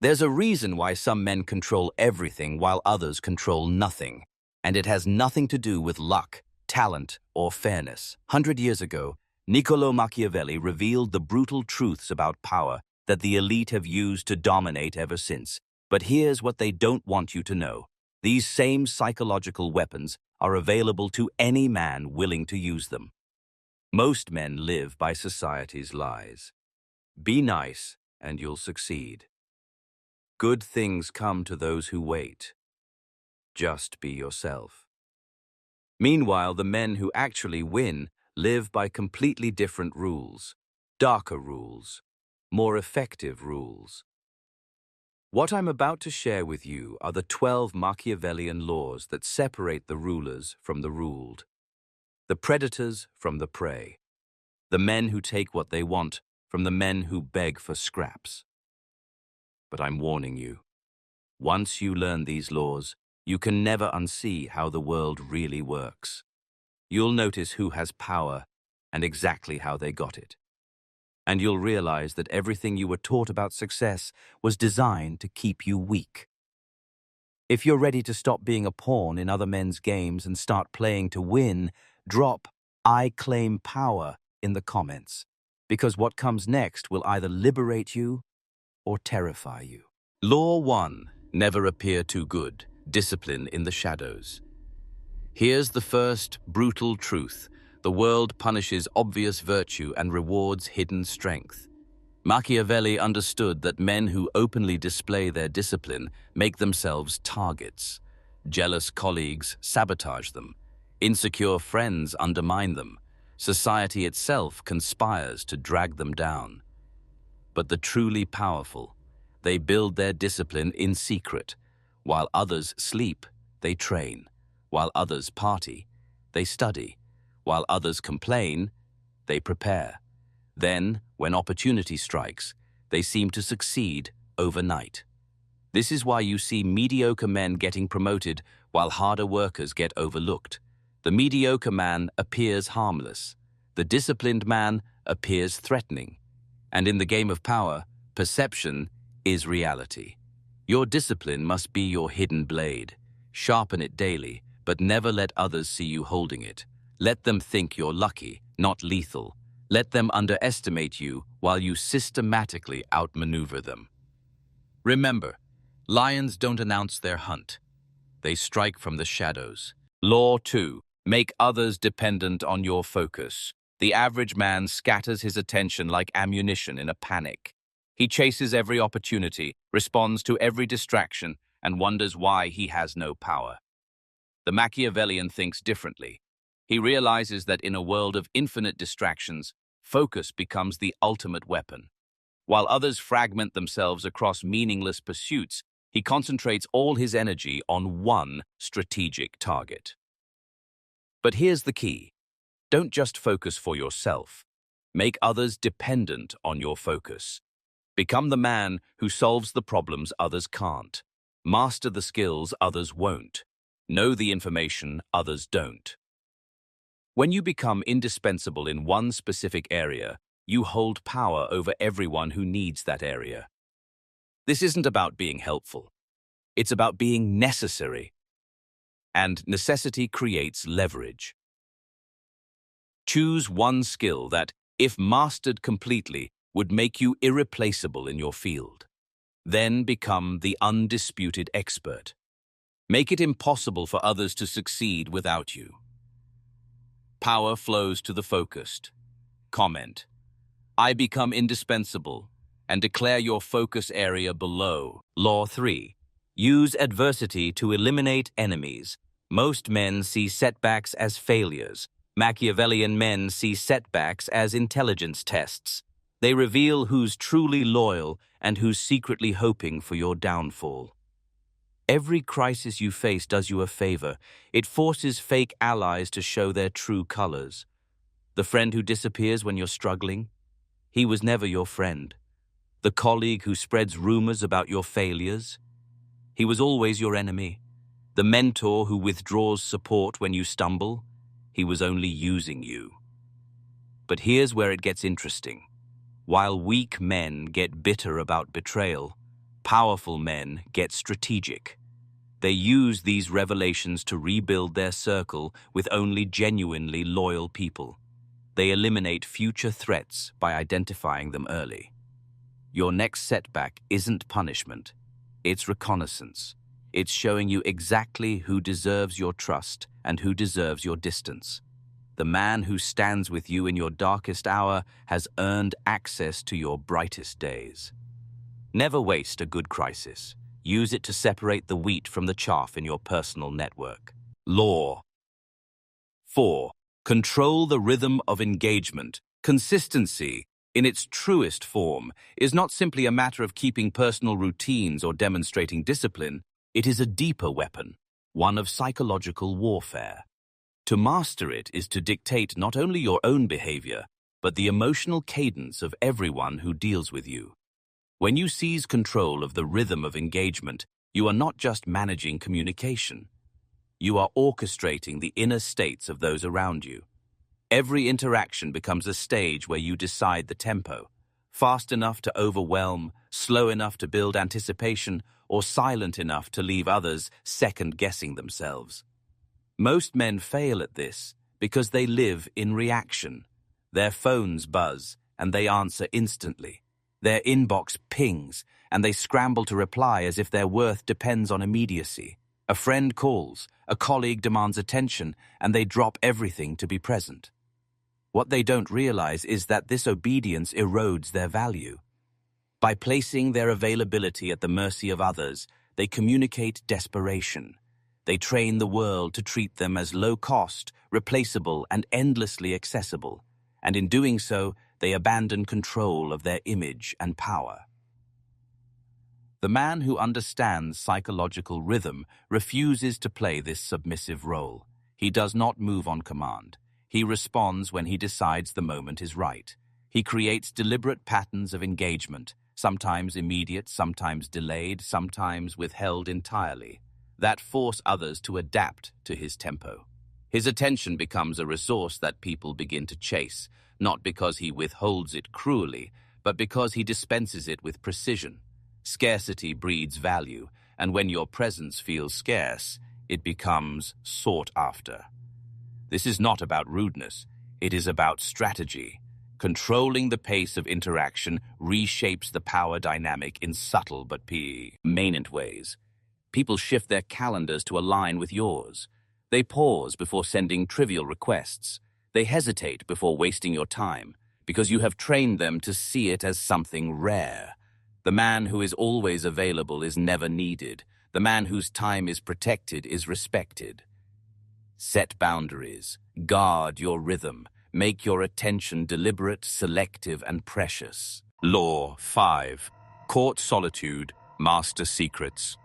There's a reason why some men control everything while others control nothing, and it has nothing to do with luck, talent, or fairness. 100 years ago, Niccolo Machiavelli revealed the brutal truths about power that the elite have used to dominate ever since. But here's what they don't want you to know. These same psychological weapons are available to any man willing to use them. Most men live by society's lies. Be nice and you'll succeed. Good things come to those who wait. Just be yourself. Meanwhile, the men who actually win live by completely different rules, darker rules, more effective rules. What I'm about to share with you are the 12 Machiavellian laws that separate the rulers from the ruled, the predators from the prey, the men who take what they want from the men who beg for scraps. But I'm warning you, once you learn these laws, you can never unsee how the world really works. You'll notice who has power and exactly how they got it. And you'll realize that everything you were taught about success was designed to keep you weak. If you're ready to stop being a pawn in other men's games and start playing to win, drop "I claim power" in the comments, because what comes next will either liberate you or terrify you. Law 1. Never appear too good. Discipline in the shadows. Here's the first brutal truth. The world punishes obvious virtue and rewards hidden strength. Machiavelli understood that men who openly display their discipline make themselves targets. Jealous colleagues sabotage them. Insecure friends undermine them. Society itself conspires to drag them down. But the truly powerful, they build their discipline in secret. While others sleep, they train. While others party, they study. While others complain, they prepare. Then, when opportunity strikes, they seem to succeed overnight. This is why you see mediocre men getting promoted while harder workers get overlooked. The mediocre man appears harmless. The disciplined man appears threatening. And in the game of power, perception is reality. Your discipline must be your hidden blade. Sharpen it daily, but never let others see you holding it. Let them think you're lucky, not lethal. Let them underestimate you while you systematically outmaneuver them. Remember, lions don't announce their hunt. They strike from the shadows. Law 2. Make others dependent on your focus. The average man scatters his attention like ammunition in a panic. He chases every opportunity, responds to every distraction, and wonders why he has no power. The Machiavellian thinks differently. He realizes that in a world of infinite distractions, focus becomes the ultimate weapon. While others fragment themselves across meaningless pursuits, he concentrates all his energy on one strategic target. But here's the key. Don't just focus for yourself. Make others dependent on your focus. Become the man who solves the problems others can't. Master the skills others won't. Know the information others don't. When you become indispensable in one specific area, you hold power over everyone who needs that area. This isn't about being helpful. It's about being necessary. And necessity creates leverage. Choose one skill that, if mastered completely, would make you irreplaceable in your field. Then become the undisputed expert. Make it impossible for others to succeed without you. Power flows to the focused. Comment: I become indispensable, and declare your focus area below. Law 3. Use adversity to eliminate enemies. Most men see setbacks as failures. Machiavellian men see setbacks as intelligence tests. They reveal who's truly loyal and who's secretly hoping for your downfall. Every crisis you face does you a favor. It forces fake allies to show their true colors. The friend who disappears when you're struggling, he was never your friend. The colleague who spreads rumors about your failures, he was always your enemy. The mentor who withdraws support when you stumble, he was only using you. But here's where it gets interesting. While weak men get bitter about betrayal, Powerful men get strategic. They use these revelations to rebuild their circle with only genuinely loyal people. They eliminate future threats by identifying them early. Your next setback isn't punishment, it's reconnaissance. It's showing you exactly who deserves your trust and who deserves your distance. The man who stands with you in your darkest hour has earned access to your brightest days. Never waste a good crisis. Use it to separate the wheat from the chaff in your personal network. Law 4. Control the rhythm of engagement. Consistency, in its truest form, is not simply a matter of keeping personal routines or demonstrating discipline. It is a deeper weapon, one of psychological warfare. To master it is to dictate not only your own behavior, but the emotional cadence of everyone who deals with you. When you seize control of the rhythm of engagement, you are not just managing communication. You are orchestrating the inner states of those around you. Every interaction becomes a stage where you decide the tempo, fast enough to overwhelm, slow enough to build anticipation, or silent enough to leave others second-guessing themselves. Most men fail at this because they live in reaction. Their phones buzz, and they answer instantly. Their inbox pings, and they scramble to reply as if their worth depends on immediacy. A friend calls, a colleague demands attention, and they drop everything to be present. What they don't realize is that this obedience erodes their value. By placing their availability at the mercy of others, they communicate desperation. They train the world to treat them as low-cost, replaceable, and endlessly accessible. And in doing so, they abandon control of their image and power. The man who understands psychological rhythm refuses to play this submissive role. He does not move on command. He responds when he decides the moment is right. He creates deliberate patterns of engagement, sometimes immediate, sometimes delayed, sometimes withheld entirely, that force others to adapt to his tempo. His attention becomes a resource that people begin to chase, not because he withholds it cruelly, but because he dispenses it with precision. Scarcity breeds value, and when your presence feels scarce, it becomes sought after. This is not about rudeness, it is about strategy. Controlling the pace of interaction reshapes the power dynamic in subtle but permanent ways. People shift their calendars to align with yours. They pause before sending trivial requests. They hesitate before wasting your time, because you have trained them to see it as something rare. The man who is always available is never needed. The man whose time is protected is respected. Set boundaries. Guard your rhythm. Make your attention deliberate, selective, and precious. Law 5. Court solitude. Master secrets.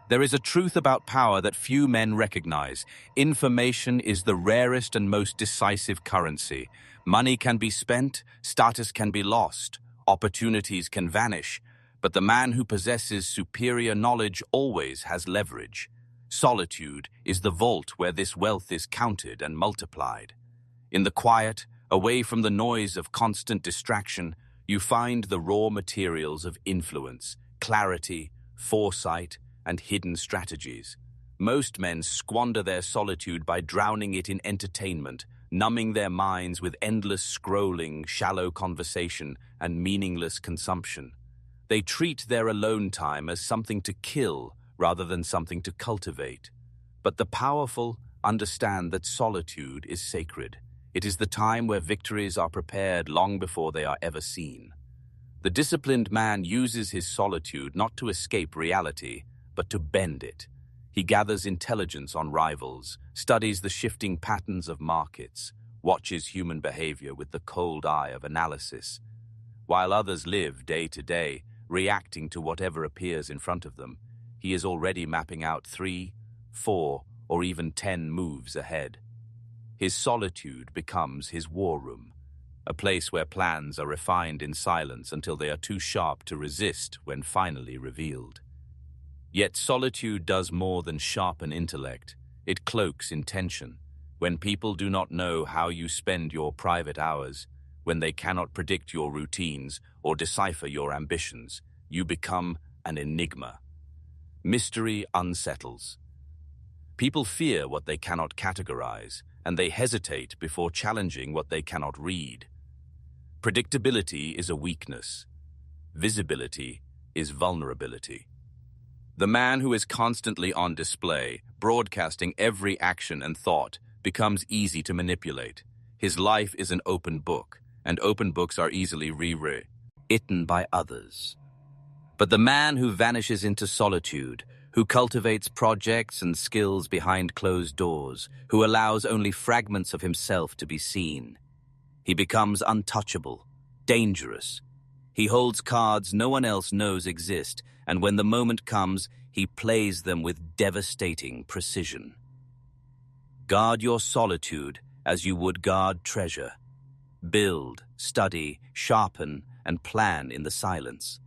There is a truth about power that few men recognize. Information is the rarest and most decisive currency. Money can be spent, status can be lost, opportunities can vanish, but the man who possesses superior knowledge always has leverage. Solitude is the vault where this wealth is counted and multiplied. In the quiet, away from the noise of constant distraction, you find the raw materials of influence, clarity, foresight, and hidden strategies. Most men squander their solitude by drowning it in entertainment, numbing their minds with endless scrolling, shallow conversation, and meaningless consumption. They treat their alone time as something to kill rather than something to cultivate. But the powerful understand that solitude is sacred. It is the time where victories are prepared long before they are ever seen. The disciplined man uses his solitude not to escape reality, but to bend it. He gathers intelligence on rivals, studies the shifting patterns of markets, watches human behavior with the cold eye of analysis. While others live day to day, reacting to whatever appears in front of them, he is already mapping out 3, 4, or even 10 moves ahead. His solitude becomes his war room, a place where plans are refined in silence until they are too sharp to resist when finally revealed. Yet solitude does more than sharpen intellect. It cloaks intention. When people do not know how you spend your private hours, when they cannot predict your routines or decipher your ambitions, you become an enigma. Mystery unsettles. People fear what they cannot categorize, and they hesitate before challenging what they cannot read. Predictability is a weakness. Visibility is vulnerability. The man who is constantly on display, broadcasting every action and thought, becomes easy to manipulate. His life is an open book, and open books are easily rewritten by others. But the man who vanishes into solitude, who cultivates projects and skills behind closed doors, who allows only fragments of himself to be seen, he becomes untouchable, dangerous. He holds cards no one else knows exist, and when the moment comes, he plays them with devastating precision. Guard your solitude as you would guard treasure. Build, study, sharpen, and plan in the silence.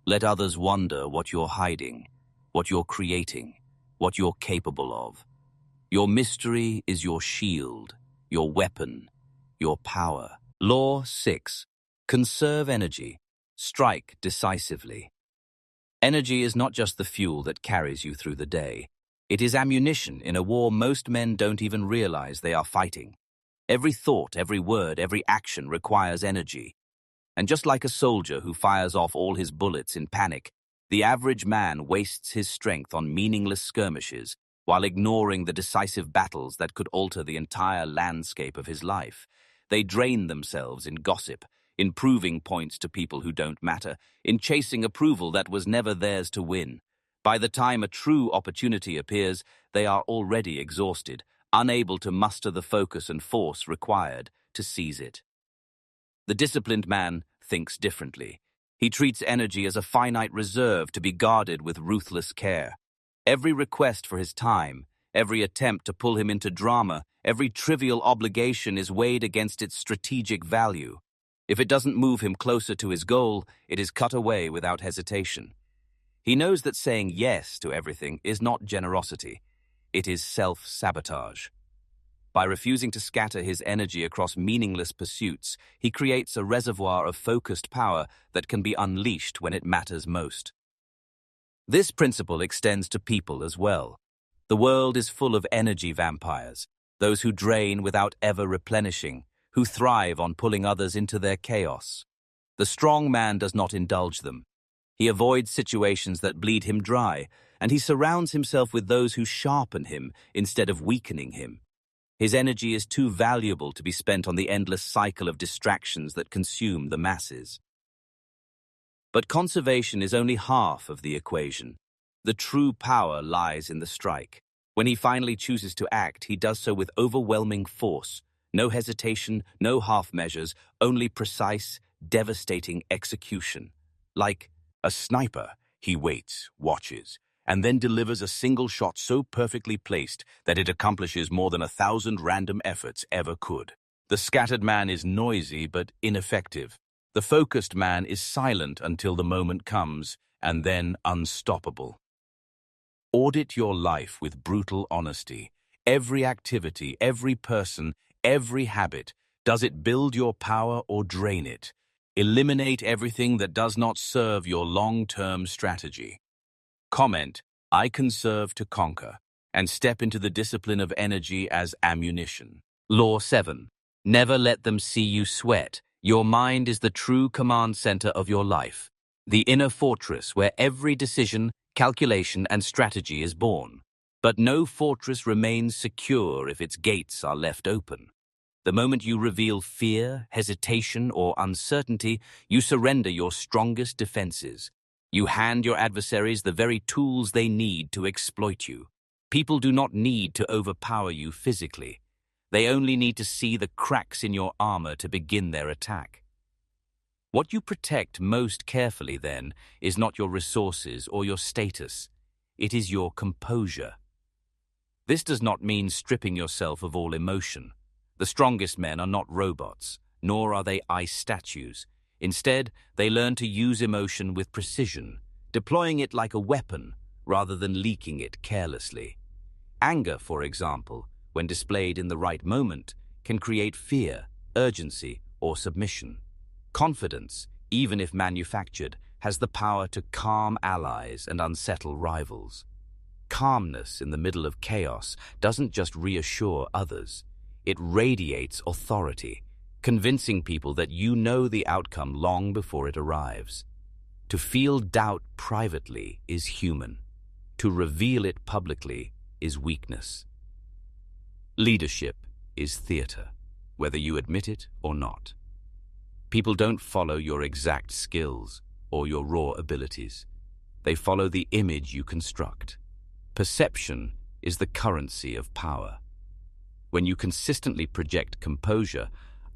Let others wonder what you're hiding, what you're creating, what you're capable of. Your mystery is your shield, your weapon, your power. Law 6. Conserve energy. Strike decisively. Energy is not just the fuel that carries you through the day. It is ammunition in a war most men don't even realize they are fighting. Every thought, every word, every action requires energy. And just like a soldier who fires off all his bullets in panic, the average man wastes his strength on meaningless skirmishes while ignoring the decisive battles that could alter the entire landscape of his life. They drain themselves in gossip, in proving points to people who don't matter, in chasing approval that was never theirs to win. By the time a true opportunity appears, they are already exhausted, unable to muster the focus and force required to seize it. The disciplined man thinks differently. He treats energy as a finite reserve to be guarded with ruthless care. Every request for his time, every attempt to pull him into drama, every trivial obligation is weighed against its strategic value. If it doesn't move him closer to his goal, it is cut away without hesitation. He knows that saying yes to everything is not generosity. It is self-sabotage. By refusing to scatter his energy across meaningless pursuits, he creates a reservoir of focused power that can be unleashed when it matters most. This principle extends to people as well. The world is full of energy vampires, those who drain without ever replenishing, who thrive on pulling others into their chaos. The strong man does not indulge them. He avoids situations that bleed him dry, and he surrounds himself with those who sharpen him instead of weakening him. His energy is too valuable to be spent on the endless cycle of distractions that consume the masses. But conservation is only half of the equation. The true power lies in the strike. When he finally chooses to act, he does so with overwhelming force. No hesitation, no half measures, only precise, devastating execution. Like a sniper, he waits, watches, and then delivers a single shot so perfectly placed that it accomplishes more than 1,000 random efforts ever could. The scattered man is noisy but ineffective. The focused man is silent until the moment comes, and then unstoppable. Audit your life with brutal honesty. Every activity, every person, every habit. Does it build your power or drain it? Eliminate everything that does not serve your long-term strategy. Comment, I conserve to conquer, and step into the discipline of energy as ammunition. Law 7. Never let them see you sweat. Your mind is the true command center of your life, the inner fortress where every decision, calculation, and strategy is born. But no fortress remains secure if its gates are left open. The moment you reveal fear, hesitation, or uncertainty, you surrender your strongest defenses. You hand your adversaries the very tools they need to exploit you. People do not need to overpower you physically. They only need to see the cracks in your armor to begin their attack. What you protect most carefully, then, is not your resources or your status. It is your composure. This does not mean stripping yourself of all emotion. The strongest men are not robots, nor are they ice statues. Instead, they learn to use emotion with precision, deploying it like a weapon rather than leaking it carelessly. Anger, for example, when displayed in the right moment, can create fear, urgency, or submission. Confidence, even if manufactured, has the power to calm allies and unsettle rivals. Calmness in the middle of chaos doesn't just reassure others, it radiates authority, convincing people that you know the outcome long before it arrives. To feel doubt privately is human. To reveal it publicly is weakness. Leadership is theater, whether you admit it or not. People don't follow your exact skills or your raw abilities. They follow the image you construct. Perception is the currency of power. When you consistently project composure,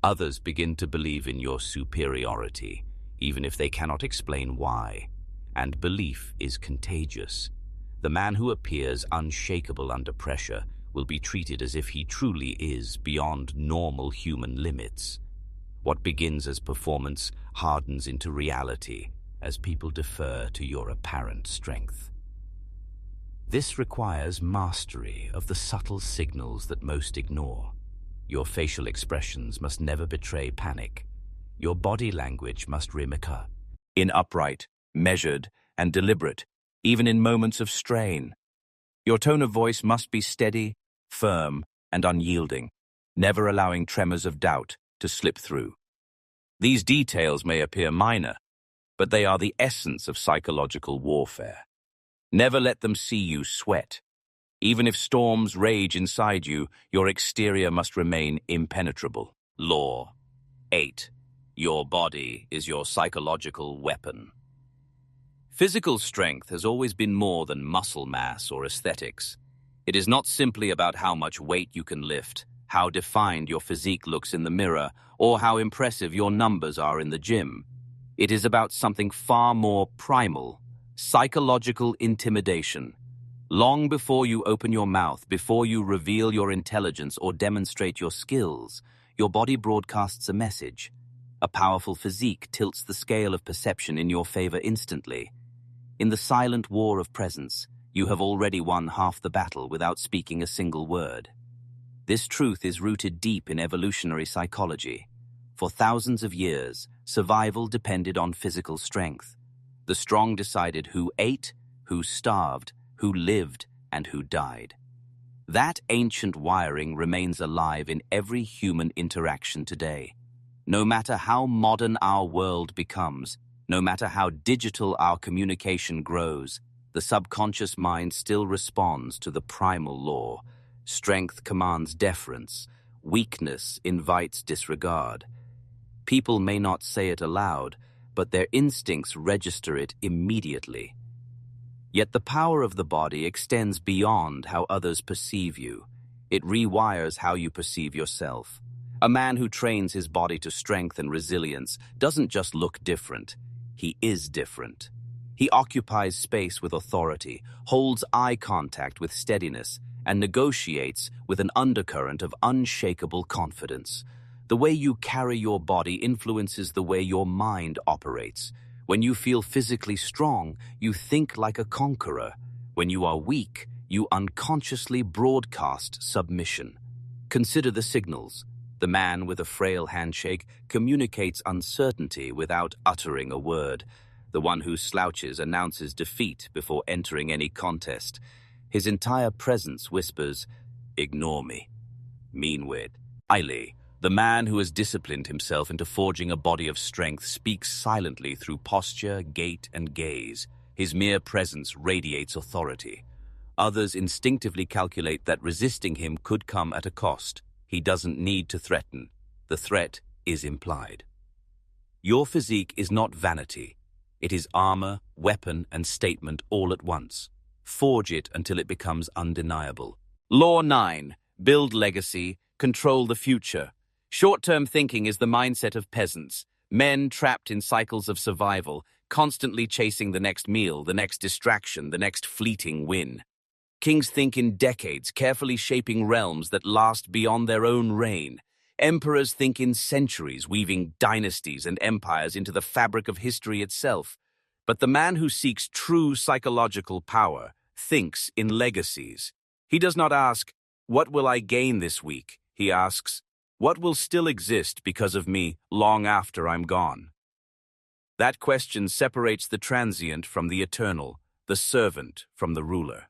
others begin to believe in your superiority, even if they cannot explain why. And belief is contagious. The man who appears unshakable under pressure will be treated as if he truly is beyond normal human limits. What begins as performance hardens into reality as people defer to your apparent strength. This requires mastery of the subtle signals that most ignore. Your facial expressions must never betray panic. Your body language must recur in upright, measured, and deliberate, even in moments of strain. Your tone of voice must be steady, firm, and unyielding, never allowing tremors of doubt to slip through. These details may appear minor, but they are the essence of psychological warfare. Never let them see you sweat. Even if storms rage inside you, your exterior must remain impenetrable. Law 8. Your body is your psychological weapon. Physical strength has always been more than muscle mass or aesthetics. It is not simply about how much weight you can lift, how defined your physique looks in the mirror, or how impressive your numbers are in the gym. It is about something far more primal, psychological intimidation. Long before you open your mouth, before you reveal your intelligence or demonstrate your skills, your body broadcasts a message. A powerful physique tilts the scale of perception in your favor instantly. In the silent war of presence, you have already won half the battle without speaking a single word. This truth is rooted deep in evolutionary psychology. For thousands of years, survival depended on physical strength. The strong decided who ate, who starved, who lived, and who died. That ancient wiring remains alive in every human interaction today. No matter how modern our world becomes, no matter how digital our communication grows, the subconscious mind still responds to the primal law. Strength commands deference. Weakness invites disregard. People may not say it aloud, but their instincts register it immediately. Yet the power of the body extends beyond how others perceive you. It rewires how you perceive yourself. A man who trains his body to strength and resilience doesn't just look different, he is different. He occupies space with authority, holds eye contact with steadiness, and negotiates with an undercurrent of unshakable confidence. The way you carry your body influences the way your mind operates. When you feel physically strong, you think like a conqueror. When you are weak, you unconsciously broadcast submission. Consider the signals. The man with a frail handshake communicates uncertainty without uttering a word. The one who slouches announces defeat before entering any contest. His entire presence whispers, "Ignore me." Meanwhile, the man who has disciplined himself into forging a body of strength speaks silently through posture, gait, and gaze. His mere presence radiates authority. Others instinctively calculate that resisting him could come at a cost. He doesn't need to threaten. The threat is implied. Your physique is not vanity. It is armor, weapon, and statement all at once. Forge it until it becomes undeniable. Law 9. Build legacy, control the future. Short-term thinking is the mindset of peasants, men trapped in cycles of survival, constantly chasing the next meal, the next distraction, the next fleeting win. Kings think in decades, carefully shaping realms that last beyond their own reign. Emperors think in centuries, weaving dynasties and empires into the fabric of history itself. But the man who seeks true psychological power thinks in legacies. He does not ask, "What will I gain this week?" He asks, "What will still exist because of me long after I'm gone?" That question separates the transient from the eternal, the servant from the ruler.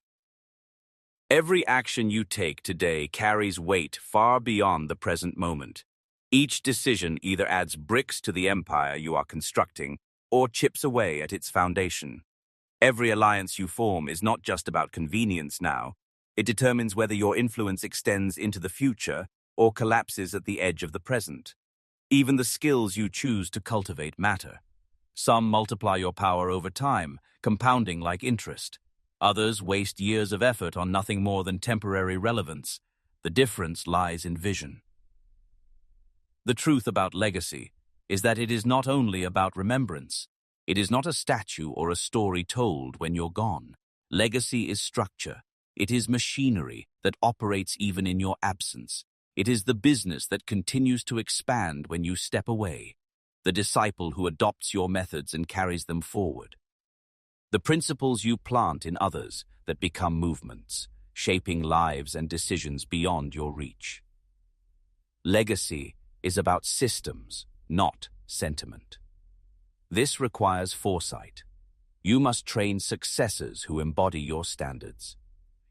Every action you take today carries weight far beyond the present moment. Each decision either adds bricks to the empire you are constructing or chips away at its foundation. Every alliance you form is not just about convenience now. It determines whether your influence extends into the future or collapses at the edge of the present. Even the skills you choose to cultivate matter. Some multiply your power over time, compounding like interest. Others waste years of effort on nothing more than temporary relevance. The difference lies in vision. The truth about legacy is that it is not only about remembrance. It is not a statue or a story told when you're gone. Legacy is structure. It is machinery that operates even in your absence. It is the business that continues to expand when you step away. The disciple who adopts your methods and carries them forward. The principles you plant in others that become movements, shaping lives and decisions beyond your reach. Legacy is about systems, not sentiment. This requires foresight. You must train successors who embody your standards.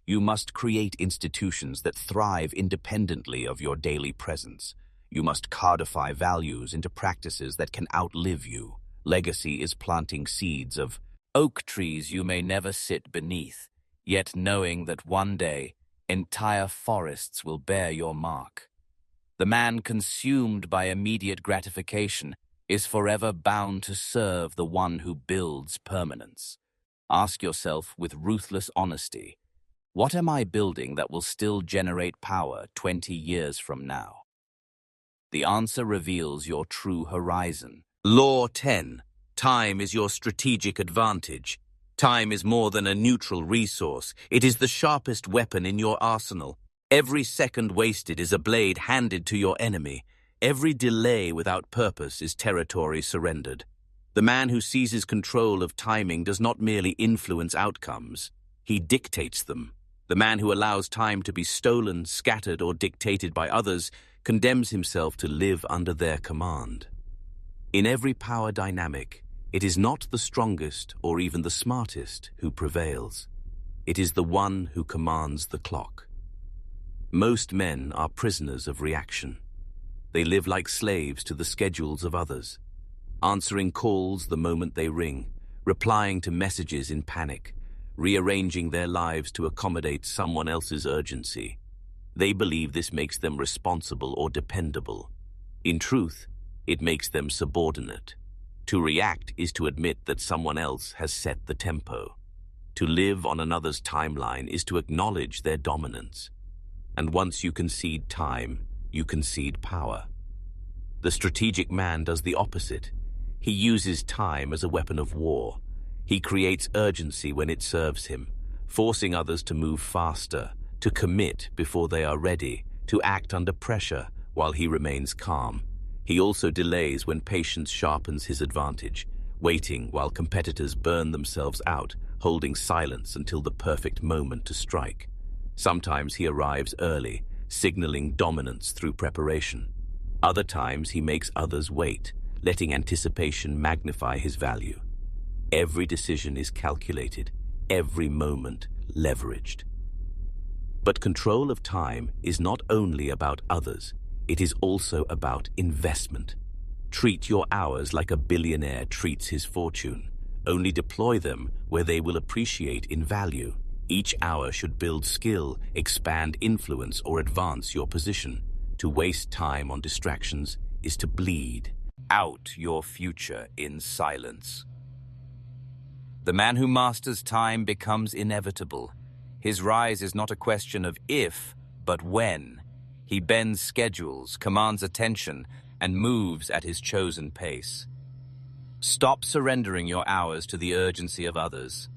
You must create institutions that thrive independently of your daily presence. You must codify values into practices that can outlive you. Legacy is planting seeds of oak trees you may never sit beneath, yet knowing that one day entire forests will bear your mark. The man consumed by immediate gratification is forever bound to serve the one who builds permanence. Ask yourself with ruthless honesty, what am I building that will still generate power 20 years from now? The answer reveals your true horizon. Law 10. Time is your strategic advantage. Time is more than a neutral resource. It is the sharpest weapon in your arsenal. Every second wasted is a blade handed to your enemy. Every delay without purpose is territory surrendered. The man who seizes control of timing does not merely influence outcomes. He dictates them. The man who allows time to be stolen, scattered, or dictated by others condemns himself to live under their command. In every power dynamic, it is not the strongest or even the smartest who prevails. It is the one who commands the clock. Most men are prisoners of reaction. They live like slaves to the schedules of others, answering calls the moment they ring, replying to messages in panic, rearranging their lives to accommodate someone else's urgency. They believe this makes them responsible or dependable. In truth, it makes them subordinate. To react is to admit that someone else has set the tempo. To live on another's timeline is to acknowledge their dominance. And once you concede time, you concede power. The strategic man does the opposite. He uses time as a weapon of war. He creates urgency when it serves him, forcing others to move faster, to commit before they are ready, to act under pressure while he remains calm. He also delays when patience sharpens his advantage, waiting while competitors burn themselves out, holding silence until the perfect moment to strike. Sometimes he arrives early, signaling dominance through preparation. Other times he makes others wait, letting anticipation magnify his value. Every decision is calculated, every moment leveraged. But control of time is not only about others, it is also about investment. Treat your hours like a billionaire treats his fortune. Only deploy them where they will appreciate in value. Each hour should build skill, expand influence, or advance your position. To waste time on distractions is to bleed out your future in silence. The man who masters time becomes inevitable. His rise is not a question of if, but when. He bends schedules, commands attention, and moves at his chosen pace. Stop surrendering your hours to the urgency of others.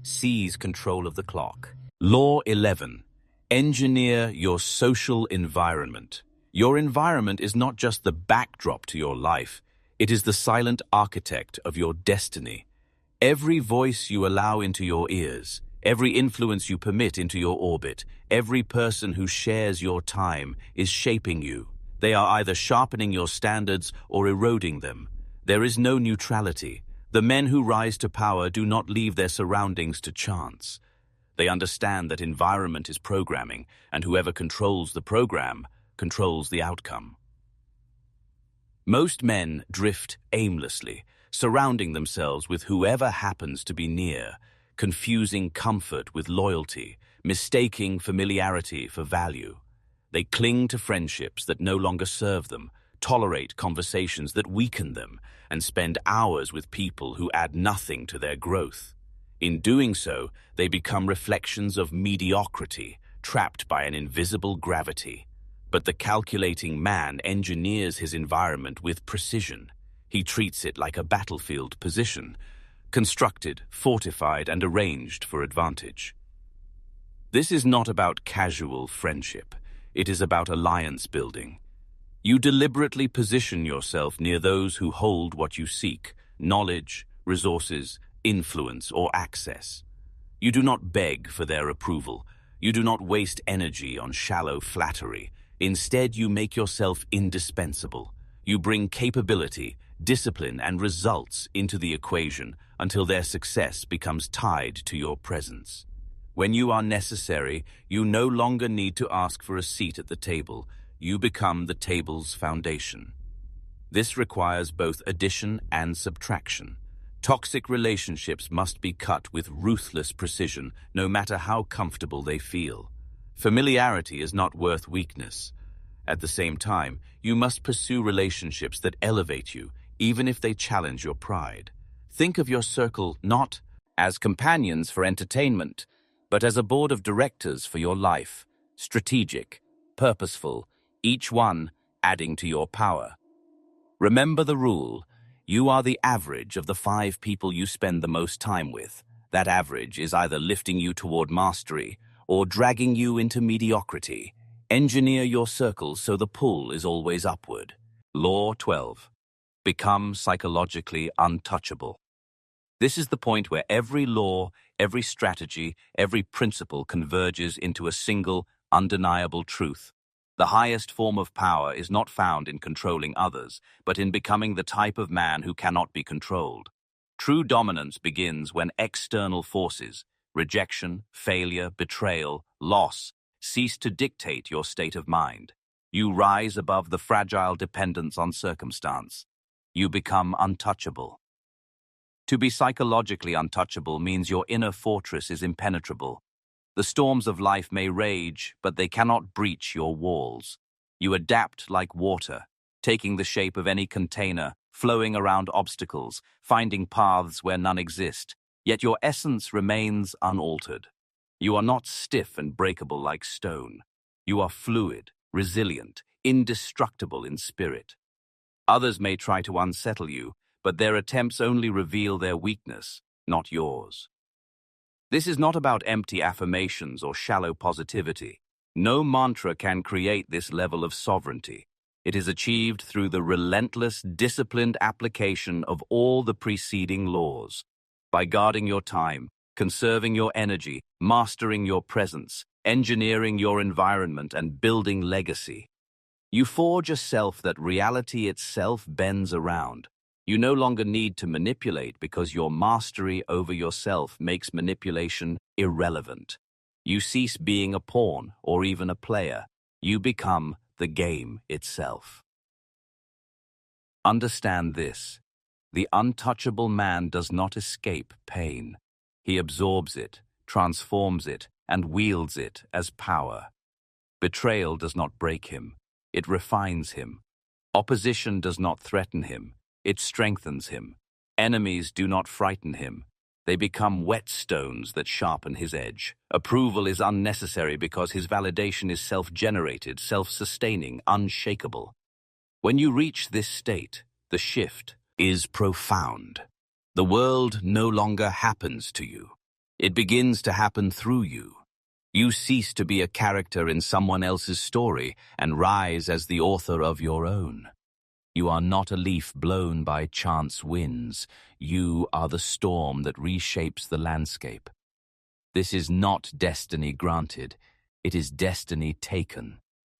Seize control of the clock. Law 11. Engineer your social environment. Your environment is not just the backdrop to your life. It is the silent architect of your destiny. Every voice you allow into your ears, every influence you permit into your orbit, every person who shares your time is shaping you. They are either sharpening your standards or eroding them. There is no neutrality. The men who rise to power do not leave their surroundings to chance. They understand that environment is programming, and whoever controls the program controls the outcome. Most men drift aimlessly, surrounding themselves with whoever happens to be near, confusing comfort with loyalty, mistaking familiarity for value. They cling to friendships that no longer serve them, tolerate conversations that weaken them, and spend hours with people who add nothing to their growth. In doing so, they become reflections of mediocrity, trapped by an invisible gravity. But the calculating man engineers his environment with precision. He treats it like a battlefield position, constructed, fortified, and arranged for advantage. This is not about casual friendship. It is about alliance building. You deliberately position yourself near those who hold what you seek: knowledge, resources, influence, or access. You do not beg for their approval. You do not waste energy on shallow flattery. Instead, you make yourself indispensable. You bring capability, discipline, and results into the equation until their success becomes tied to your presence. When you are necessary, you no longer need to ask for a seat at the table. You become the table's foundation. This requires both addition and subtraction. Toxic relationships must be cut with ruthless precision, no matter how comfortable they feel. Familiarity is not worth weakness. At the same time, you must pursue relationships that elevate you, even if they challenge your pride. Think of your circle not as companions for entertainment, but as a board of directors for your life, strategic, purposeful, each one adding to your power. Remember the rule: you are the average of the 5 people you spend the most time with. That average is either lifting you toward mastery or dragging you into mediocrity. Engineer your circles so the pull is always upward. Law 12. Become psychologically untouchable. This is the point where every law, every strategy, every principle converges into a single, undeniable truth. The highest form of power is not found in controlling others, but in becoming the type of man who cannot be controlled. True dominance begins when external forces, rejection, failure, betrayal, loss, cease to dictate your state of mind. You rise above the fragile dependence on circumstance. You become untouchable. To be psychologically untouchable means your inner fortress is impenetrable. The storms of life may rage, but they cannot breach your walls. You adapt like water, taking the shape of any container, flowing around obstacles, finding paths where none exist, yet your essence remains unaltered. You are not stiff and breakable like stone. You are fluid, resilient, indestructible in spirit. Others may try to unsettle you, but their attempts only reveal their weakness, not yours. This is not about empty affirmations or shallow positivity. No mantra can create this level of sovereignty. It is achieved through the relentless, disciplined application of all the preceding laws. By guarding your time, conserving your energy, mastering your presence, engineering your environment, and building legacy, you forge a self that reality itself bends around. You no longer need to manipulate because your mastery over yourself makes manipulation irrelevant. You cease being a pawn or even a player. You become the game itself. Understand this: the untouchable man does not escape pain. He absorbs it, transforms it, and wields it as power. Betrayal does not break him. It refines him. Opposition does not threaten him. It strengthens him. Enemies do not frighten him. They become whetstones that sharpen his edge. Approval is unnecessary because his validation is self-generated, self-sustaining, unshakable. When you reach this state, the shift is profound. The world no longer happens to you. It begins to happen through you. You cease to be a character in someone else's story and rise as the author of your own. You are not a leaf blown by chance winds. You are the storm that reshapes the landscape. This is not destiny granted. It is destiny taken.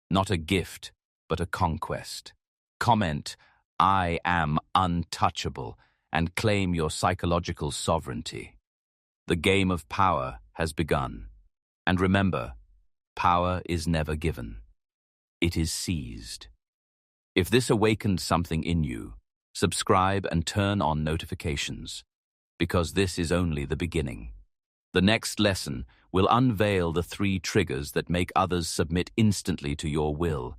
Not a gift, but a conquest. Comment: I am untouchable and claim your psychological sovereignty. The game of power has begun. And remember, power is never given. It is seized. If this awakened something in you, subscribe and turn on notifications, because this is only the beginning. The next lesson will unveil the 3 triggers that make others submit instantly to your will,